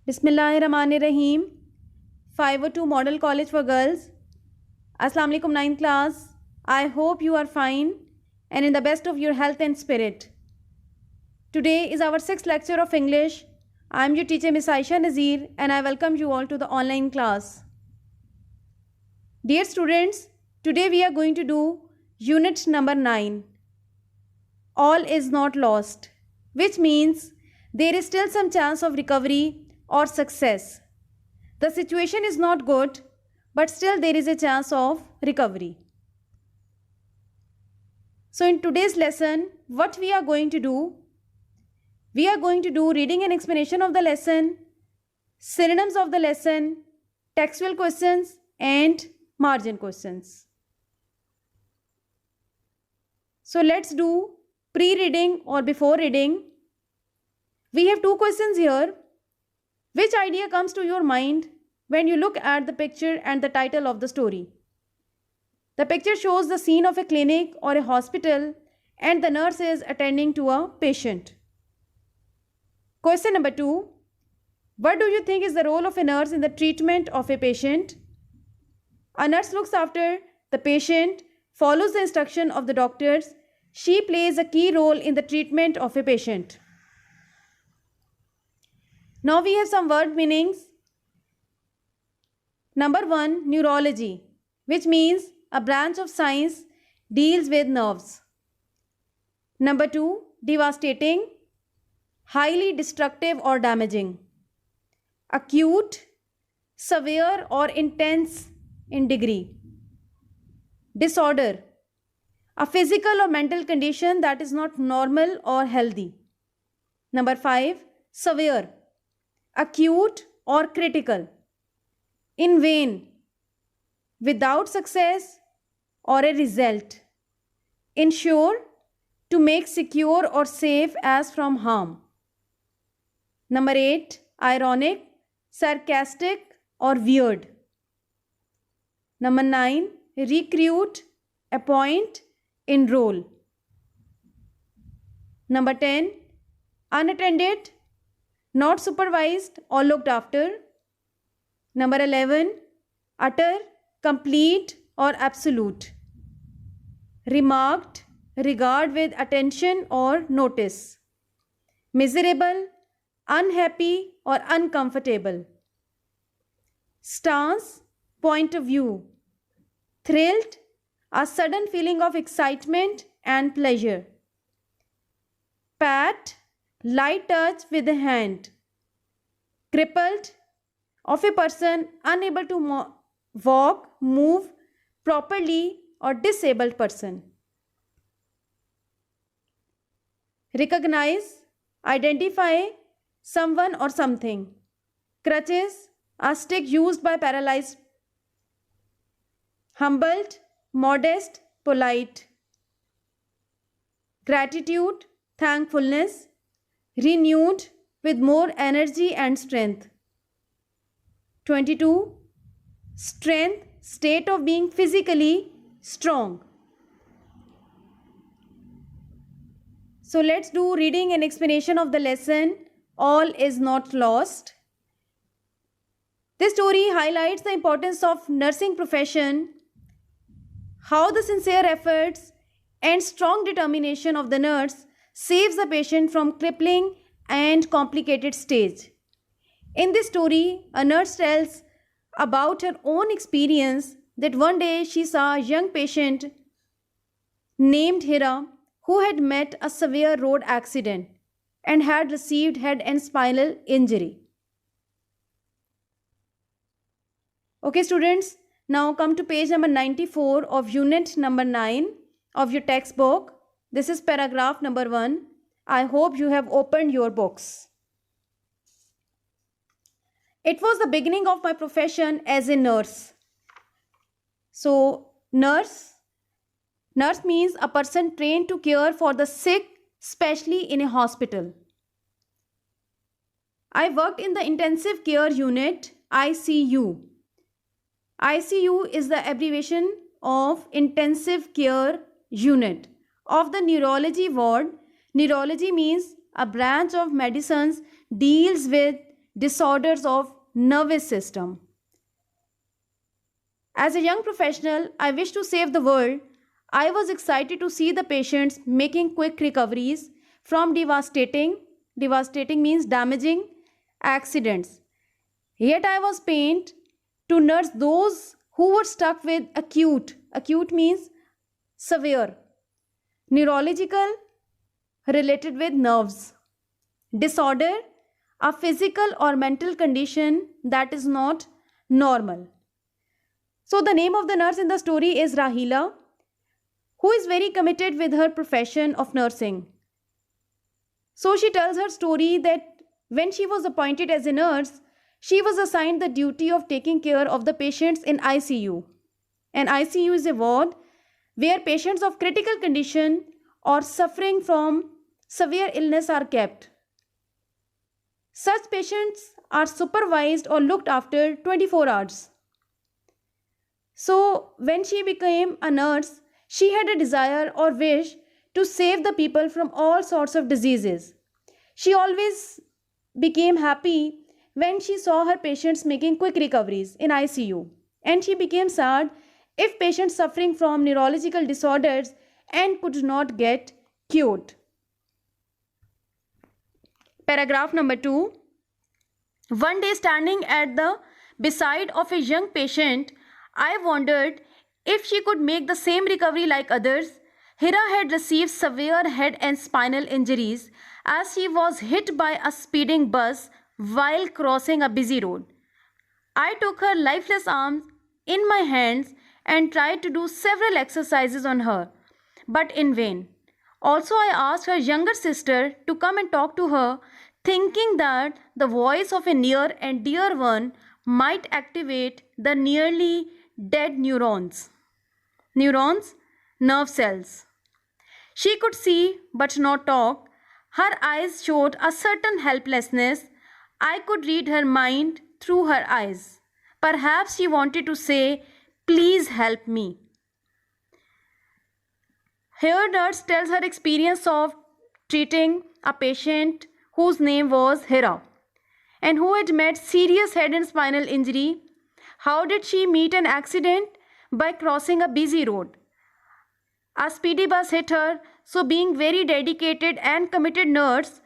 Bismillahirrahmanirrahim. 502 Model College for Girls. Assalamu alaikum 9th class. I hope you are fine and in the best of your health and spirit. Today is our 6th lecture of English. I am your teacher Miss Aisha Nazir and I welcome you all to the online class. Dear students, today we are going to do unit number 9. All is not lost, which means there is still some chance of recovery or success. The situation is not good, but still there is a chance of recovery. So in today's lesson, what we are going to do? We are going to do reading and explanation of the lesson, synonyms of the lesson, textual questions and margin questions. So let's do pre-reading or before reading. We have two questions here. Which idea comes to your mind when you look at the picture and the title of the story? The picture shows the scene of a clinic or a hospital and the nurse is attending to a patient. Question number 2. What do you think is the role of a nurse in the treatment of a patient? A nurse looks after the patient, follows the instruction of the doctors. She plays a key role in the treatment of a patient. Now we have some word meanings. Number 1, neurology, which means a branch of science deals with nerves. Number 2, devastating, highly destructive or damaging. Acute, severe or intense in degree. Disorder, a physical or mental condition that is not normal or healthy. Number 5, severe, acute or critical. In vain, without success or a result. Ensure, to make secure or safe as from harm. Number 8, ironic, sarcastic or weird. Number 9, recruit, appoint, enroll. Number 10, unattended, not supervised or looked after. Number 11, utter, complete or absolute. Remarked, regard with attention or notice. Miserable, unhappy or uncomfortable. Stance, point of view. Thrilled, a sudden feeling of excitement and pleasure. Pat, light touch with the hand. Crippled, of a person unable to walk, move properly or disabled person. Recognize, identify someone or something. Crutches, a stick used by paralyzed. Humbled, modest, polite. Gratitude, thankfulness. Renewed, with more energy and strength. 22. Strength, state of being physically strong. So let's do reading and explanation of the lesson, All is not lost. This story highlights the importance of nursing profession, how the sincere efforts and strong determination of the nurse saves the patient from crippling and complicated stage. In this story, a nurse tells about her own experience that one day she saw a young patient named Hira who had met a severe road accident and had received head and spinal injury. Okay students, now come to page number 94 of unit number 9 of your textbook. This is paragraph number 1. I hope you have opened your books. It was the beginning of my profession as a nurse. So, nurse means a person trained to care for the sick, especially in a hospital. I worked in the intensive care unit, ICU. ICU is the abbreviation of intensive care unit of the neurology ward. Neurology means a branch of medicines deals with disorders of nervous system. As a young professional, I wish to save the world. I was excited to see the patients making quick recoveries from devastating means damaging accidents. Yet I was pained to nurse those who were stuck with acute means severe, neurological related with nerves, disorder, a physical or mental condition that is not normal. So the name of the nurse in the story is Rahila, who is very committed with her profession of nursing. So she tells her story that when she was appointed as a nurse, she was assigned the duty of taking care of the patients in ICU. An ICU is a ward where patients of critical condition or suffering from severe illness are kept. Such patients are supervised or looked after 24 hours. So when she became a nurse, she had a desire or wish to save the people from all sorts of diseases. She always became happy when she saw her patients making quick recoveries in ICU, and she became sad if patients suffering from neurological disorders and could not get cured. Paragraph number 2. One day, standing at the beside of a young patient, I wondered if she could make the same recovery like others. Hira had received severe head and spinal injuries as she was hit by a speeding bus while crossing a busy road. I took her lifeless arms in my hands and tried to do several exercises on her, but in vain. Also, I asked her younger sister to come and talk to her, thinking that the voice of a near and dear one might activate the nearly dead neurons. Neurons, nerve cells. She could see but not talk. Her eyes showed a certain helplessness. I could read her mind through her eyes. Perhaps she wanted to say, "Please help me." Here, nurse tells her experience of treating a patient whose name was Hira and who had met serious head and spinal injury. How did she meet an accident? By crossing a busy road. A speedy bus hit her, so being very dedicated and committed nurse,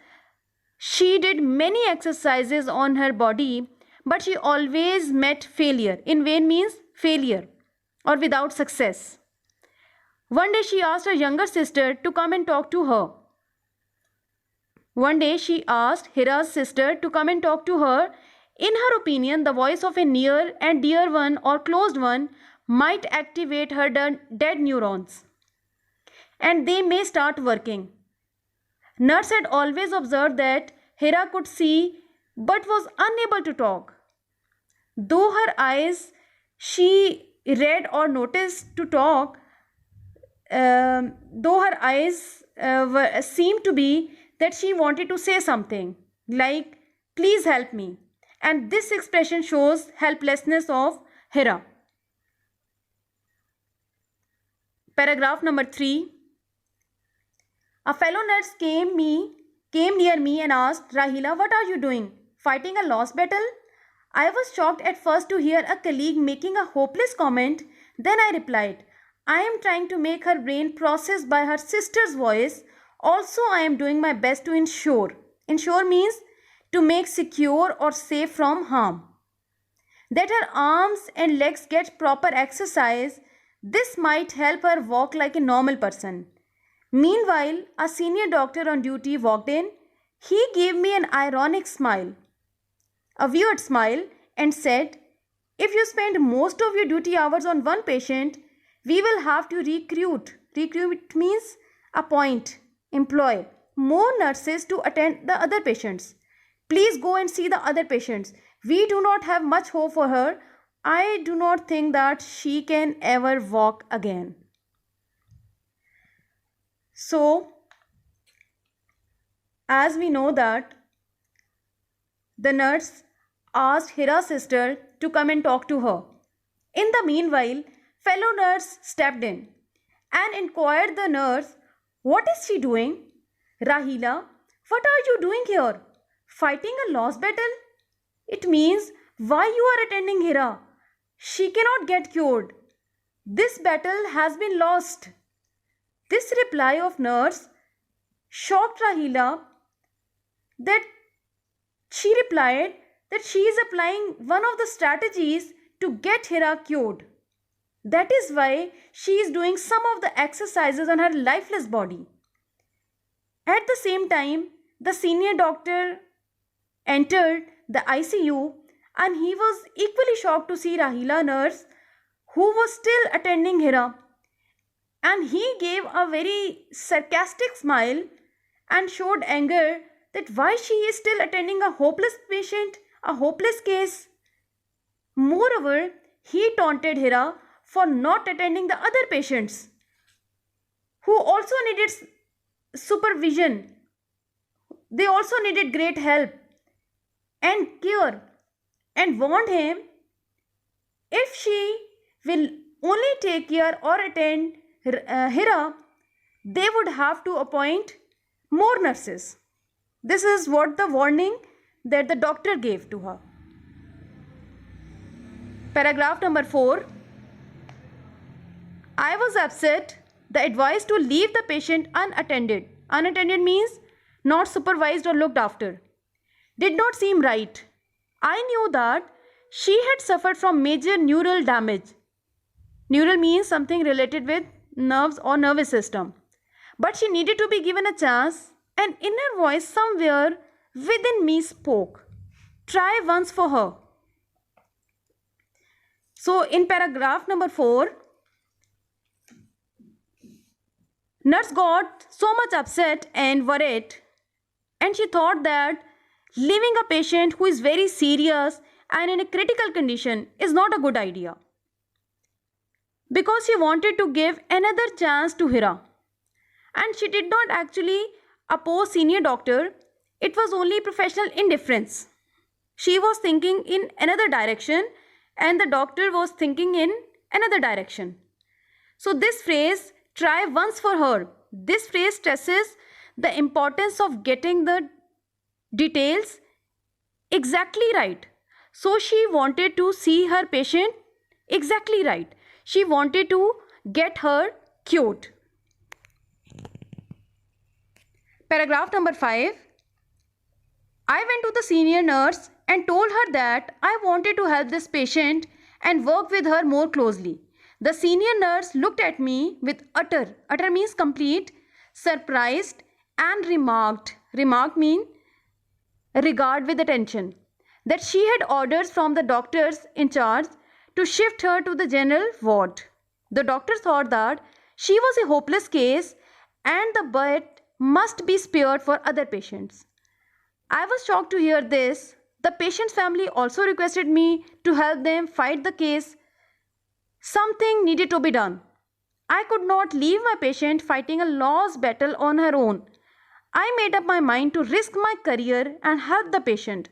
she did many exercises on her body, but she always met failure. In vain means failure or without success. One day she asked her younger sister to come and talk to her. One day she asked Hira's sister to come and talk to her. In her opinion, the voice of a near and dear one or closed one might activate her dead neurons, and they may start working. Nurse had always observed that Hira could see but was unable to talk. Though her eyes she read or noticed to talk, though her eyes seemed to be that she wanted to say something like, "Please help me." And this expression shows helplessness of Hira. Paragraph number 3. A fellow nurse came near me and asked, "Rahila, what are you doing? Fighting a lost battle?" I was shocked at first to hear a colleague making a hopeless comment. Then I replied, "I am trying to make her brain process by her sister's voice. Also, I am doing my best to ensure. Ensure means to make secure or safe from harm. That her arms and legs get proper exercise. This might help her walk like a normal person." Meanwhile, a senior doctor on duty walked in. He gave me an ironic smile, a weird smile, and said, "If you spend most of your duty hours on one patient, we will have to recruit. Recruit means appoint, employ more nurses to attend the other patients. Please go and see the other patients. We do not have much hope for her. I do not think that she can ever walk again." So, as we know that the nurse asked Hira's sister to come and talk to her. In the meanwhile, fellow nurse stepped in and inquired the nurse, "What is she doing?" "Rahila, what are you doing here? Fighting a lost battle?" It means, why you are attending Hira? She cannot get cured. This battle has been lost. This reply of nurse shocked Rahila, that she replied that she is applying one of the strategies to get Hira cured. That is why she is doing some of the exercises on her lifeless body. At the same time, the senior doctor entered the ICU and he was equally shocked to see Rahila nurse who was still attending Hira, and he gave a very sarcastic smile and showed anger that why she is still attending a hopeless patient, a hopeless case. Moreover, he taunted Hira for not attending the other patients who also needed supervision. They also needed great help and care, and warned him, if she will only take care or attend Hira, they would have to appoint more nurses. This is what the warning that the doctor gave to her. Paragraph number 4. I was upset. The advice to leave the patient unattended. Unattended means not supervised or looked after. Did not seem right. I knew that she had suffered from major neural damage. Neural means something related with nerves or nervous system. But she needed to be given a chance. An inner voice somewhere within me spoke. Try once for her. So in paragraph number 4, nurse got so much upset and worried, and she thought that leaving a patient who is very serious and in a critical condition is not a good idea, because she wanted to give another chance to Hira. And she did not actually oppose senior doctor. It was only professional indifference. She was thinking in another direction and the doctor was thinking in another direction. So this phrase, try once for her, this phrase stresses the importance of getting the details exactly right. So she wanted to see her patient exactly right. She wanted to get her cured. Paragraph number 5. I went to the senior nurse and told her that I wanted to help this patient and work with her more closely. The senior nurse looked at me with utter means complete, surprised, and remarked mean regard with attention, that she had orders from the doctors in charge to shift her to the general ward. The doctor thought that she was a hopeless case and the bed must be spared for other patients. I was shocked to hear this. The patient's family also requested me to help them fight the case. Something needed to be done. I could not leave my patient fighting a lost battle on her own. I made up my mind to risk my career and help the patient.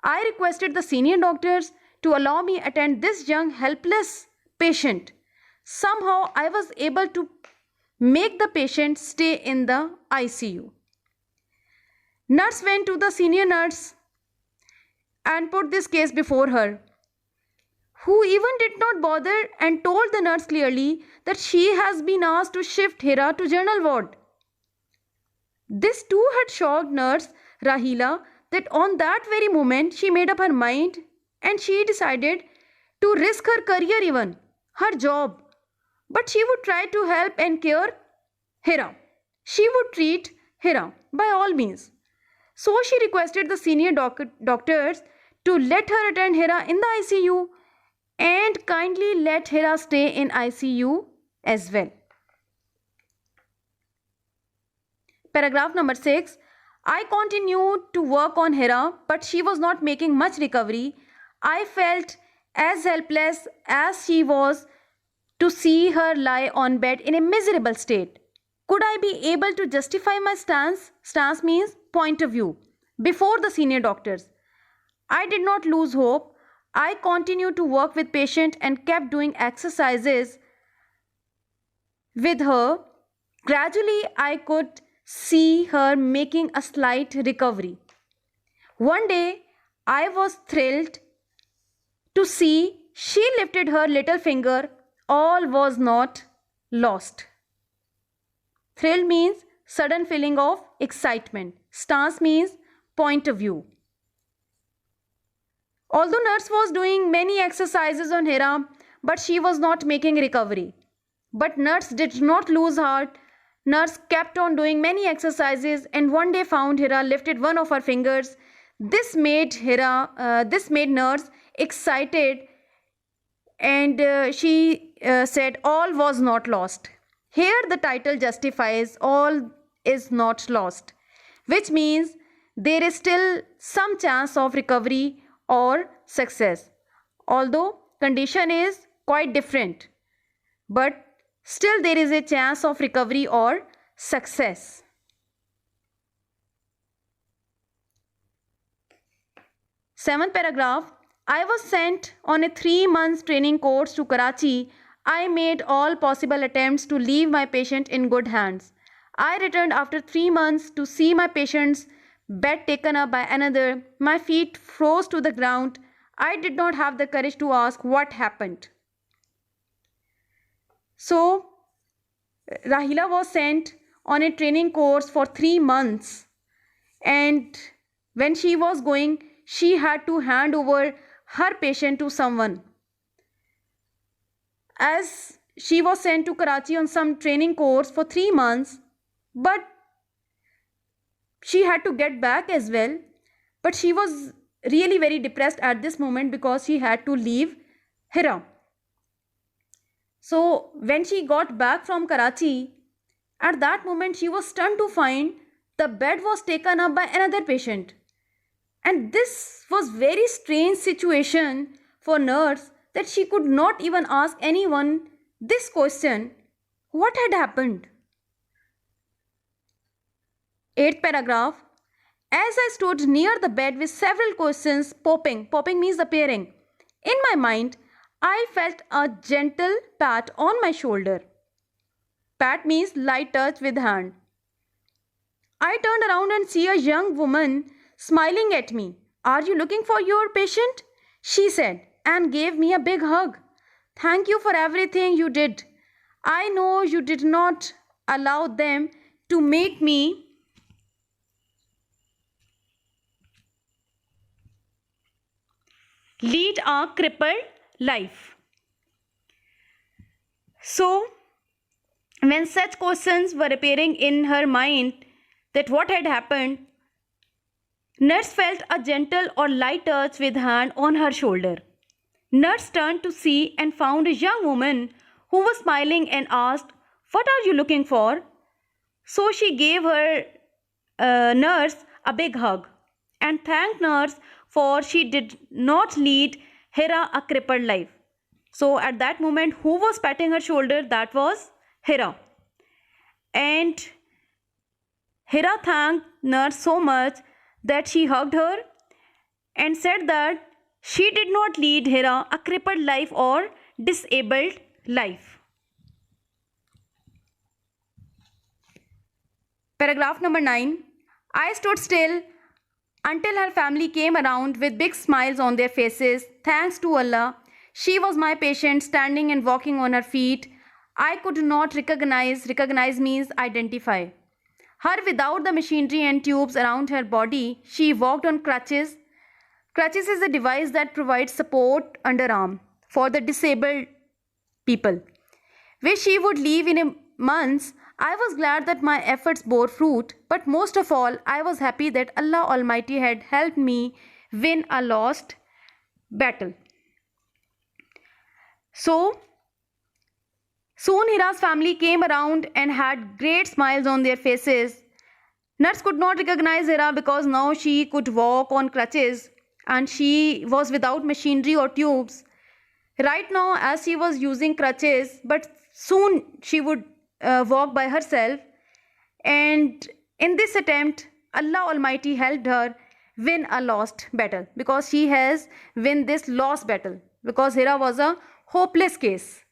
I requested the senior doctors to allow me attend this young helpless patient. Somehow I was able to make the patient stay in the ICU. Nurse went to the senior nurse and put this case before her, who even did not bother and told the nurse clearly that she has been asked to shift Hira to general ward. This too had shocked nurse Rahila, that on that very moment she made up her mind and she decided to risk her career, even her job. But she would try to help and care Hira. She would treat Hira by all means. So she requested the senior doctors to let her attend Hira in the ICU and kindly let Hira stay in ICU as well. Paragraph number 6. I continued to work on Hira, but she was not making much recovery. I felt as helpless as she was to see her lie on bed in a miserable state. Could I be able to justify my stance? Stance means point of view before the senior doctors. I did not lose hope. I continued to work with patient and kept doing exercises with her. Gradually, I could see her making a slight recovery. One day, I was thrilled to see she lifted her little finger. All was not lost. Thrill means sudden feeling of excitement. Stance means point of view. Although nurse was doing many exercises on Hira, but she was not making recovery. But nurse did not lose heart. Nurse kept on doing many exercises and one day found Hira lifted one of her fingers. This made nurse excited, and she said all was not lost. Here the title justifies all is not lost, which means there is still some chance of recovery or success. Although condition is quite different, but still there is a chance of recovery or success. Seventh paragraph. I was sent on a 3 months training course to Karachi. I made all possible attempts to leave my patient in good hands. I returned after 3 months to see my patient's bed taken up by another. My feet froze to the ground. I did not have the courage to ask what happened. So, Rahila was sent on a training course for 3 months, and when she was going, she had to hand over her patient to someone. As she was sent to Karachi on some training course for 3 months, but she had to get back as well. But she was really very depressed at this moment because she had to leave Hira. So when she got back from Karachi, at that moment she was stunned to find the bed was taken up by another patient. And this was very strange situation for nurse that she could not even ask anyone this question, what had happened? Eighth paragraph. As I stood near the bed with several questions popping means appearing, in my mind, I felt a gentle pat on my shoulder. Pat means light touch with hand. I turned around and see a young woman smiling at me. Are you looking for your patient? She said and gave me a big hug. Thank you for everything you did. I know you did not allow them to make me lead a crippled life. So, when such questions were appearing in her mind that what had happened, nurse felt a gentle or light touch with hand on her shoulder. Nurse turned to see and found a young woman who was smiling and asked, "What are you looking for?" So she gave her nurse a big hug and thanked nurse for she did not lead Hira a crippled life. So at that moment, who was patting her shoulder? That was Hira. And Hira thanked nurse so much that she hugged her and said that she did not lead Hira a crippled life or disabled life. Paragraph number 9. I stood still until her family came around with big smiles on their faces. Thanks to Allah, she was my patient, standing and walking on her feet. I could not recognize means identify her without the machinery and tubes around her body. She walked on crutches. Crutches is a device that provides support underarm for the disabled people, which she would leave in a month. I was glad that my efforts bore fruit, but most of all, I was happy that Allah Almighty had helped me win a lost battle. So, soon Hira's family came around and had great smiles on their faces. Nurse could not recognize Hira because now she could walk on crutches and she was without machinery or tubes. Right now, as she was using crutches, but soon she would walk by herself. And in this attempt, Allah Almighty helped her win a lost battle because she has win this lost battle because Hira was a hopeless case.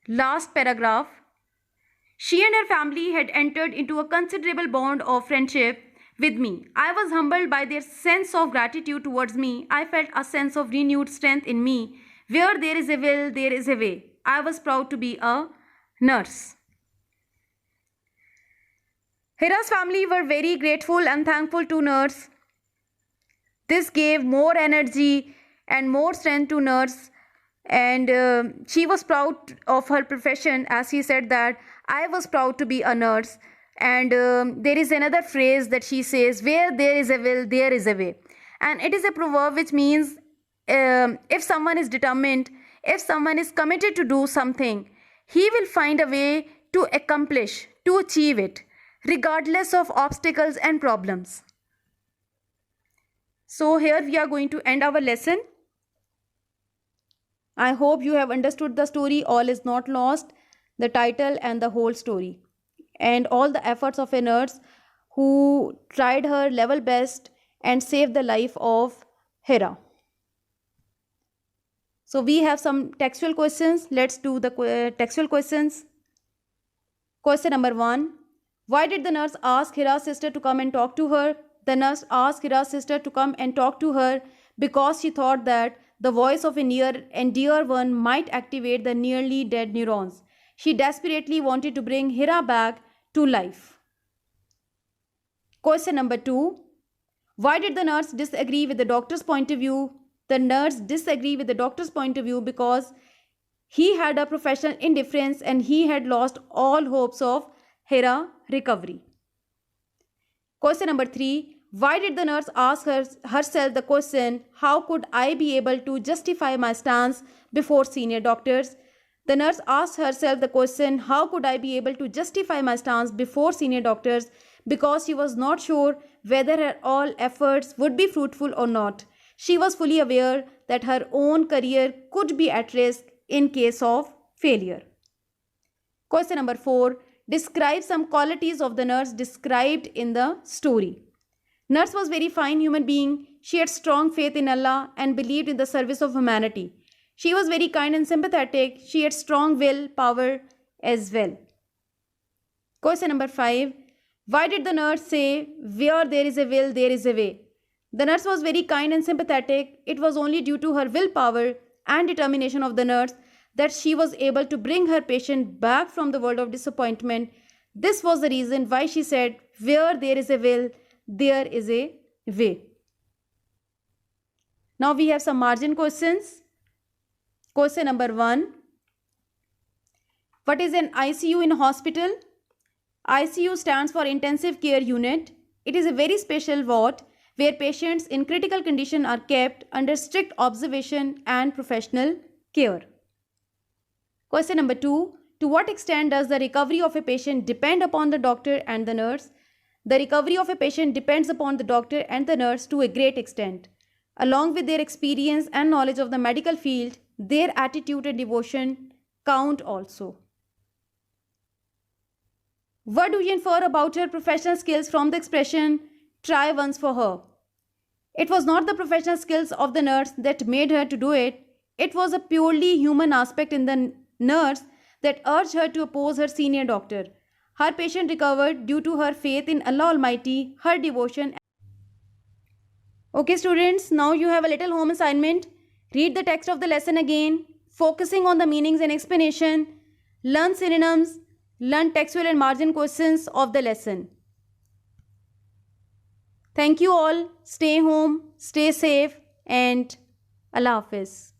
Last paragraph. She and her family had entered into a considerable bond of friendship with me. I was humbled by their sense of gratitude towards me. I felt a sense of renewed strength in me. Where there is a will, there is a way. I was proud to be a nurse. Hira's family were very grateful and thankful to nurse. This gave more energy and more strength to nurse, and she was proud of her profession, as she said that I was proud to be a nurse. And there is another phrase that she says, where there is a will, there is a way. And it is a proverb which means if someone is determined, if someone is committed to do something, he will find a way to accomplish, to achieve it, regardless of obstacles and problems. So here we are going to end our lesson. I hope you have understood the story All Is Not Lost, the title and the whole story, and all the efforts of a nurse who tried her level best and saved the life of Hira. So we have some textual questions. Let's do the textual questions. Question number 1. Why did the nurse ask Hira's sister to come and talk to her? The nurse asked Hira's sister to come and talk to her because she thought that the voice of a near and dear one might activate the nearly dead neurons. She desperately wanted to bring Hira back to life. Question number 2. Why did the nurse disagree with the doctor's point of view? The nurse disagreed with the doctor's point of view because he had a professional indifference and he had lost all hopes of Hira recovery. Question number 3. Why did the nurse ask herself the question, how could I be able to justify my stance before senior doctors? The nurse asked herself the question, how could I be able to justify my stance before senior doctors, because she was not sure whether her all efforts would be fruitful or not. She was fully aware that her own career could be at risk in case of failure. Question number 4. Describe some qualities of the nurse described in the story. Nurse was very fine human being. She had strong faith in Allah and believed in the service of humanity. She was very kind and sympathetic. She had strong will power as well. Question number 5. Why did the nurse say, where there is a will, there is a way? The nurse was very kind and sympathetic. It was only due to her willpower and determination of the nurse that she was able to bring her patient back from the world of disappointment. This was the reason why she said, where there is a will, there is a way. Now we have some margin questions. Question number 1. What is an ICU in a hospital? ICU stands for Intensive Care Unit. It is a very special ward where patients in critical condition are kept under strict observation and professional care. Question number 2. To what extent does the recovery of a patient depend upon the doctor and the nurse? The recovery of a patient depends upon the doctor and the nurse to a great extent. Along with their experience and knowledge of the medical field, their attitude and devotion count also. What do you infer about her professional skills from the expression, try once for her? It was not the professional skills of the nurse that made her to do it. It was a purely human aspect in the nurse that urged her to oppose her senior doctor. Her patient recovered due to her faith in Allah Almighty, her devotion. Okay students, now you have a little home assignment. Read the text of the lesson again, focusing on the meanings and explanation. Learn synonyms, learn textual and margin questions of the lesson. Thank you all. Stay home, stay safe, and Allah Hafiz.